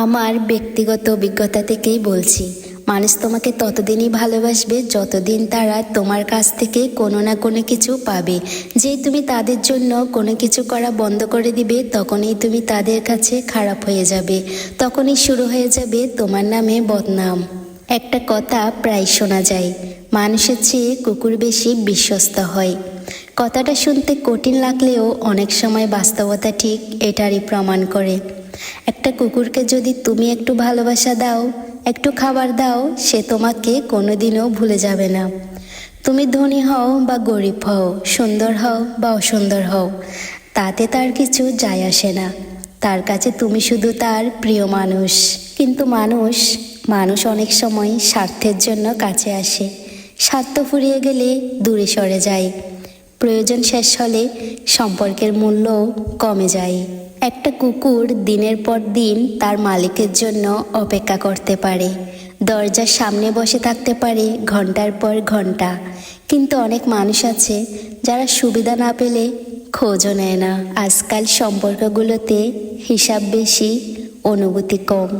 আমার ব্যক্তিগত অভিজ্ঞতা থেকেই বলছি, মানুষ তোমাকে ততদিনই ভালোবাসবে যতদিন তারা তোমার কাছ থেকে কোনো না কোনো কিছু পাবে। যেই তুমি তাদের জন্য কোনো কিছু করা বন্ধ করে দিবে, তখনই তুমি তাদের কাছে খারাপ হয়ে যাবে, তখনই শুরু হয়ে যাবে তোমার নামে বদনাম। একটা কথা প্রায় শোনা যায়, মানুষের চেয়ে কুকুর বেশি বিশ্বস্ত হয়। কথাটা শুনতে কঠিন লাগলেও অনেক সময় বাস্তবতা ঠিক এটারই প্রমাণ করে। একটা কুকুরকে যদি তুমি একটু ভালোবাসা দাও, একটু খাবার দাও, সে তোমাকে কোনোদিনও ভুলে যাবে না। তুমি ধনী হও বা গরিব হও, সুন্দর হও বা অসুন্দর হও, তাতে তার কিছু যায় আসে না। তার কাছে তুমি শুধু তার প্রিয় মানুষ। কিন্তু মানুষ অনেক সময় স্বার্থের জন্য কাছে আসে, স্বার্থ ফুরিয়ে গেলে দূরে সরে যায়, প্রয়োজন শেষ হলে সম্পর্কের মূল্যও কমে যায়। একটা কুকুর দিনের পর দিন তার মালিকের জন্য অপেক্ষা করতে পারে, দরজার সামনে বসে থাকতে পারে ঘন্টার পর ঘন্টা। কিন্তু অনেক মানুষ আছে যারা সুবিধা না পেলে খোঁজও নেয় না। আজকাল সম্পর্কগুলোতে হিসাব বেশি, অনুভূতি কম।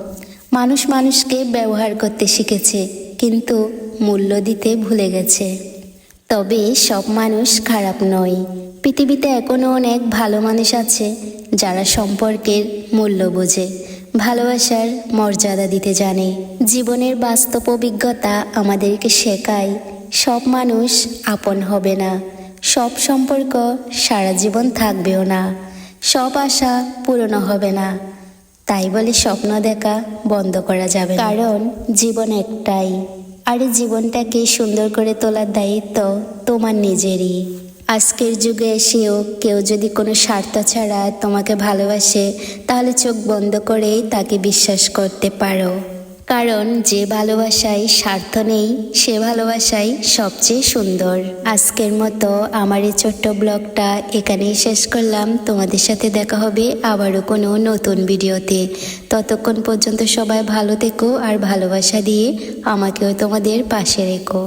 মানুষ মানুষকে ব্যবহার করতে শিখেছে, কিন্তু মূল্য দিতে ভুলে গেছে। তবে সব মানুষ খারাপ নয়। পৃথিবীতে এখনও অনেক ভালো মানুষ আছে যারা সম্পর্কের মূল্য বোঝে, ভালোবাসার মর্যাদা দিতে জানে। জীবনের বাস্তব অভিজ্ঞতা আমাদেরকে শেখায়, সব মানুষ আপন হবে না, সব সম্পর্ক সারা জীবন থাকবেও না, সব আশা পূরণ হবে না। তাই বলে স্বপ্ন দেখা বন্ধ করা যাবে না, কারণ জীবন একটাই। আর এই জীবনটাকে সুন্দর করে তোলার দায়িত্ব তোমার নিজেরই। আজকের যুগে এসেও কেউ যদি কোনো স্বার্থ ছাড়া তোমাকে ভালোবাসে, তাহলে চোখ বন্ধ করেই তাকে বিশ্বাস করতে পারো। কারণ যে ভালোবাসায় স্বার্থ নেই, সে ভালোবাসাই সবচেয়ে সুন্দর। আজকের মতো আমার এই ছোট্ট ব্লগটা এখানেই শেষ করলাম। তোমাদের সাথে দেখা হবে আবারও কোনো নতুন ভিডিওতে। ততক্ষণ পর্যন্ত সবাই ভালো থেকো আর ভালোবাসা দিয়ে আমাকেও তোমাদের পাশে রেখো।